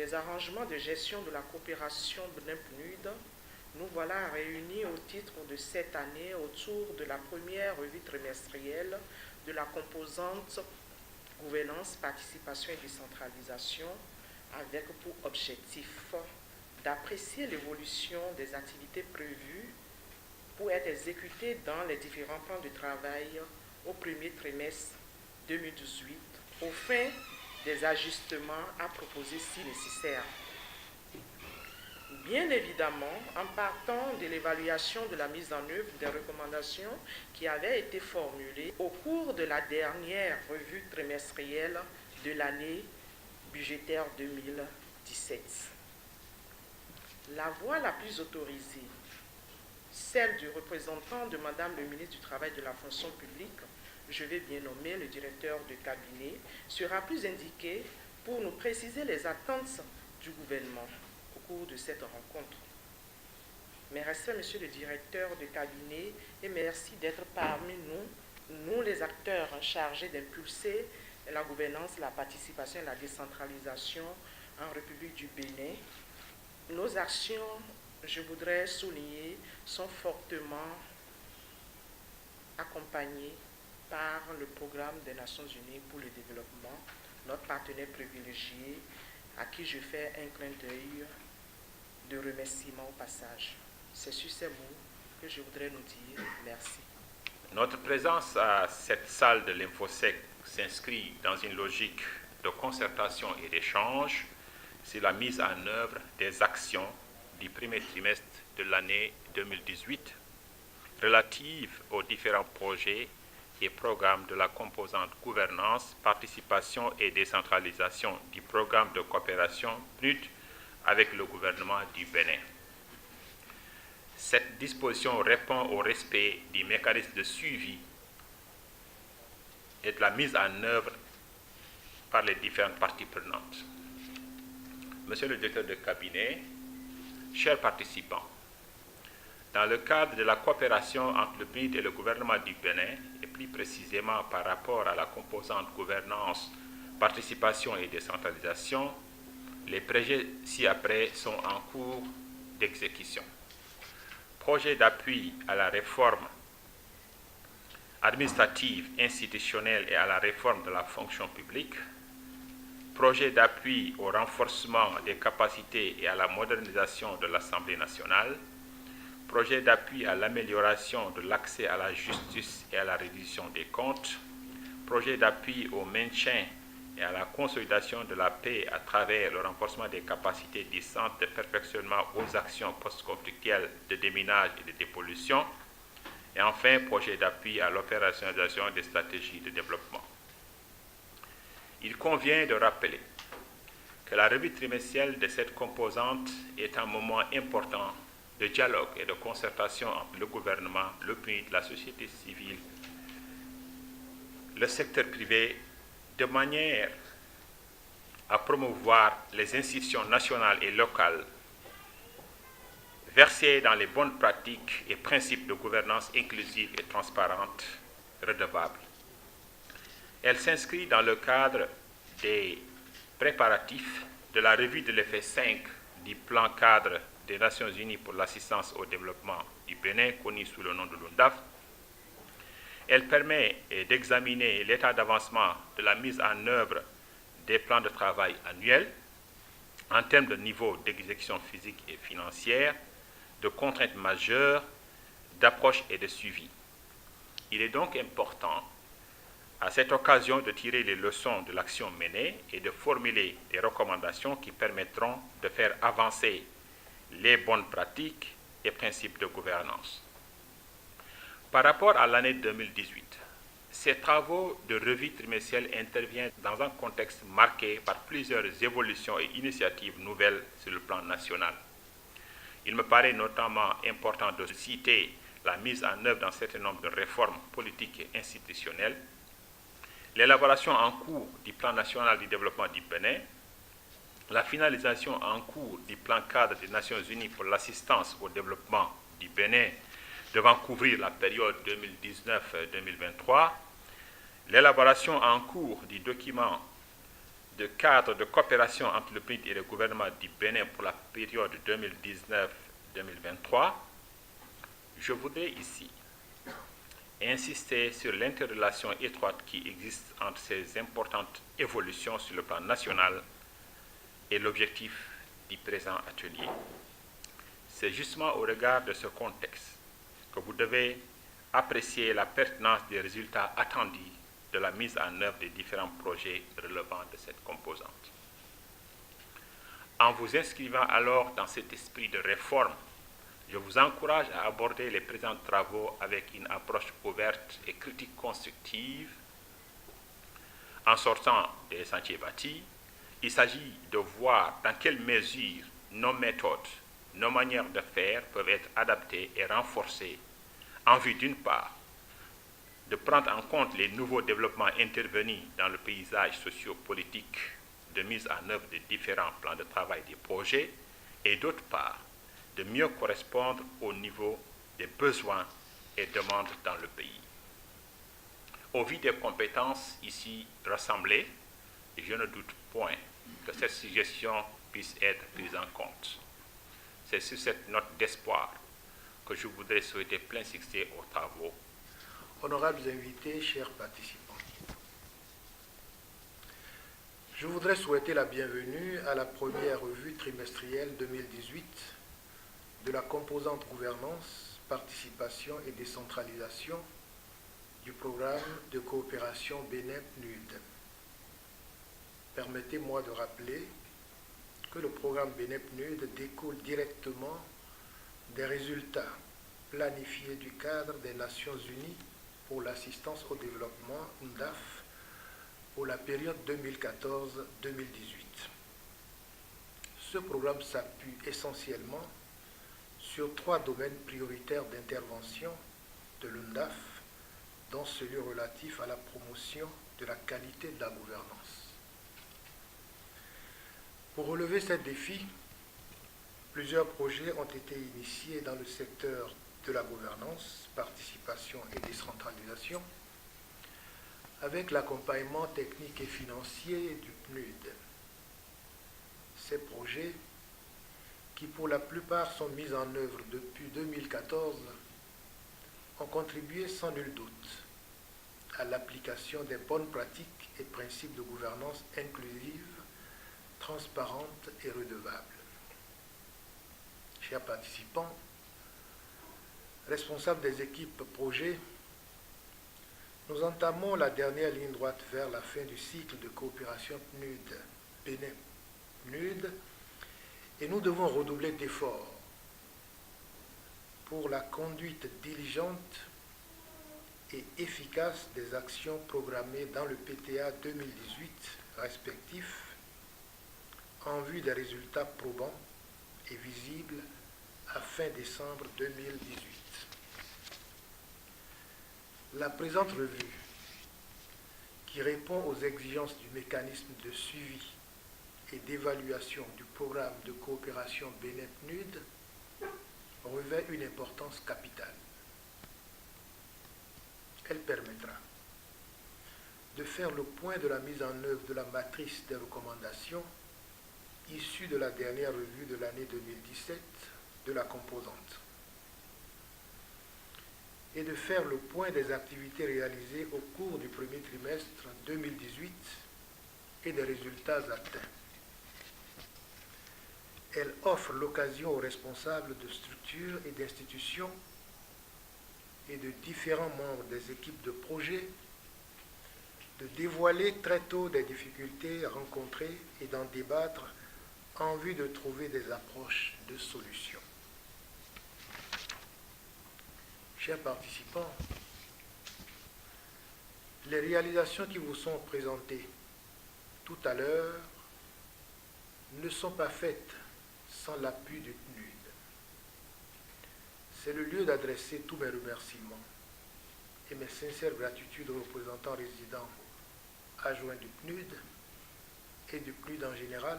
des arrangements de gestion de la coopération BNEP-PNUD, nous voilà réunis au titre de cette année autour de la première revue trimestrielle de la composante gouvernance, participation et décentralisation, avec pour objectif d'apprécier l'évolution des activités prévues pour être exécutées dans les différents plans de travail au premier trimestre 2018, au fin des ajustements à proposer si nécessaire. Bien évidemment, en partant de l'évaluation de la mise en œuvre des recommandations qui avaient été formulées au cours de la dernière revue trimestrielle de l'année budgétaire 2017. La voie la plus autorisée, celle du représentant de Madame le ministre du Travail et de la fonction publique, je vais bien nommer le directeur de cabinet, sera plus indiquée pour nous préciser les attentes du gouvernement au cours de cette rencontre. Mes respects, monsieur le directeur de cabinet, et merci d'être parmi nous les acteurs chargés d'impulser la gouvernance, la participation et la décentralisation en République du Bénin. Nos actions, je voudrais souligner, sont fortement accompagnées par le programme des Nations Unies pour le développement, notre partenaire privilégié, à qui je fais un clin d'œil de remerciement au passage. C'est sur ces mots que je voudrais nous dire merci. Notre présence à cette salle de l'Infosec s'inscrit dans une logique de concertation et d'échange sur la mise en œuvre des actions du premier trimestre de l'année 2018 relatives aux différents projets et programmes de la composante gouvernance, participation et décentralisation du programme de coopération PNUD avec le gouvernement du Bénin. Cette disposition répond au respect du mécanisme de suivi et de la mise en œuvre par les différentes parties prenantes. Monsieur le directeur de cabinet, chers participants, dans le cadre de la coopération entre le PNUD et le gouvernement du Bénin, et plus précisément par rapport à la composante gouvernance, participation et décentralisation, les projets ci-après sont en cours d'exécution. Projet d'appui à la réforme administrative, institutionnelle et à la réforme de la fonction publique, projet d'appui au renforcement des capacités et à la modernisation de l'Assemblée nationale, projet d'appui à l'amélioration de l'accès à la justice et à la reddition des comptes, projet d'appui au maintien et à la consolidation de la paix à travers le renforcement des capacités du centre de perfectionnement aux actions post-conflictuelles de déminage et de dépollution, et enfin, projet d'appui à l'opérationnalisation des stratégies de développement. Il convient de rappeler que la revue trimestrielle de cette composante est un moment important de dialogue et de concertation entre le gouvernement, le PNUD, la société civile, le secteur privé, de manière à promouvoir les institutions nationales et locales versées dans les bonnes pratiques et principes de gouvernance inclusive et transparente, redevable. Elle s'inscrit dans le cadre des préparatifs de la revue de l'effet 5 du plan cadre des Nations Unies pour l'assistance au développement du Bénin, connu sous le nom de l'UNDAF. Elle permet d'examiner l'état d'avancement de la mise en œuvre des plans de travail annuels en termes de niveau d'exécution physique et financière, de contraintes majeures, d'approche et de suivi. Il est donc important à cette occasion de tirer les leçons de l'action menée et de formuler des recommandations qui permettront de faire avancer les bonnes pratiques et principes de gouvernance. Par rapport à l'année 2018, ces travaux de revue trimestrielle interviennent dans un contexte marqué par plusieurs évolutions et initiatives nouvelles sur le plan national. Il me paraît notamment important de citer la mise en œuvre d'un certain nombre de réformes politiques et institutionnelles, l'élaboration en cours du plan national du développement du Bénin, la finalisation en cours du plan cadre des Nations Unies pour l'assistance au développement du Bénin devant couvrir la période 2019-2023, l'élaboration en cours du document de cadre de coopération entre le PNUD et le gouvernement du Bénin pour la période 2019-2023, je voudrais ici insister sur l'interrelation étroite qui existe entre ces importantes évolutions sur le plan national et l'objectif du présent atelier. C'est justement au regard de ce contexte que vous devez apprécier la pertinence des résultats attendus de la mise en œuvre des différents projets relevant de cette composante. En vous inscrivant alors dans cet esprit de réforme, je vous encourage à aborder les présents travaux avec une approche ouverte et critique constructive. En sortant des sentiers bâtis, il s'agit de voir dans quelle mesure nos méthodes, nos manières de faire peuvent être adaptées et renforcées en vue d'une part de prendre en compte les nouveaux développements intervenus dans le paysage socio-politique de mise en œuvre des différents plans de travail des projets et d'autre part de mieux correspondre au niveau des besoins et demandes dans le pays. Au vu des compétences ici rassemblées, je ne doute point que cette suggestion puisse être prise en compte. C'est sur cette note d'espoir que je voudrais souhaiter plein succès aux travaux. Honorables invités, chers participants, je voudrais souhaiter la bienvenue à la première revue trimestrielle 2018 de la composante gouvernance, participation et décentralisation du programme de coopération Bénin-PNUD. Permettez-moi de rappeler que le programme Bénin-PNUD découle directement des résultats planifiés du cadre des Nations Unies pour l'assistance au développement, NDAF, pour la période 2014-2018. Ce programme s'appuie essentiellement sur 3 domaines prioritaires d'intervention de l'UNDAF, dont celui relatif à la promotion de la qualité de la gouvernance. Pour relever ces défis, plusieurs projets ont été initiés dans le secteur de la gouvernance, participation et décentralisation, avec l'accompagnement technique et financier du PNUD. Ces projets, qui pour la plupart sont mis en œuvre depuis 2014, ont contribué sans nul doute à l'application des bonnes pratiques et principes de gouvernance inclusive, transparente et redevable. Chers participants, responsables des équipes projets, nous entamons la dernière ligne droite vers la fin du cycle de coopération PNUD, Bénin-PNUD, et nous devons redoubler d'efforts pour la conduite diligente et efficace des actions programmées dans le PTA 2018 respectif en vue des résultats probants et visibles à fin décembre 2018. La présente revue, qui répond aux exigences du mécanisme de suivi et d'évaluation du programme de coopération Bénin-PNUD, revêt une importance capitale. Elle permettra de faire le point de la mise en œuvre de la matrice des recommandations issue de la dernière revue de l'année 2017 de la composante, et de faire le point des activités réalisées au cours du premier trimestre 2018 et des résultats atteints. Elle offre l'occasion aux responsables de structures et d'institutions et de différents membres des équipes de projet de dévoiler très tôt des difficultés rencontrées et d'en débattre en vue de trouver des approches de solutions. Chers participants, les réalisations qui vous sont présentées tout à l'heure ne sont pas faites sans l'appui du PNUD. C'est le lieu d'adresser tous mes remerciements et mes sincères gratitudes aux représentants résidents adjoints du PNUD et du PNUD en général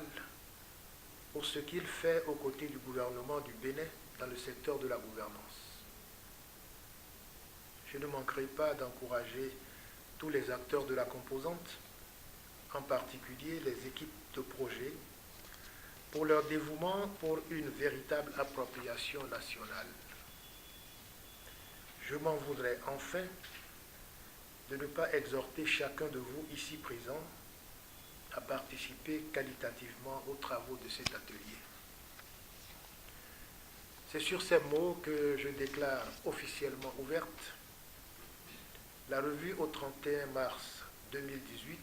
pour ce qu'il fait aux côtés du gouvernement du Bénin dans le secteur de la gouvernance. Je ne manquerai pas d'encourager tous les acteurs de la composante en particulier les équipes de projet, pour leur dévouement pour une véritable appropriation nationale. Je m'en voudrais enfin de ne pas exhorter chacun de vous ici présent à participer qualitativement aux travaux de cet atelier. C'est sur ces mots que je déclare officiellement ouverte la revue au 31 mars 2018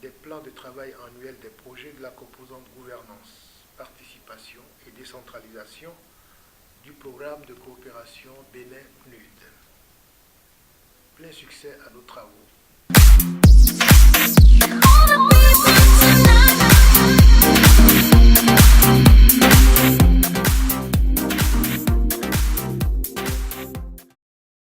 des plans de travail annuels des projets de la composante gouvernance, participation et décentralisation du programme de coopération Bénin-PNUD. Plein succès à nos travaux.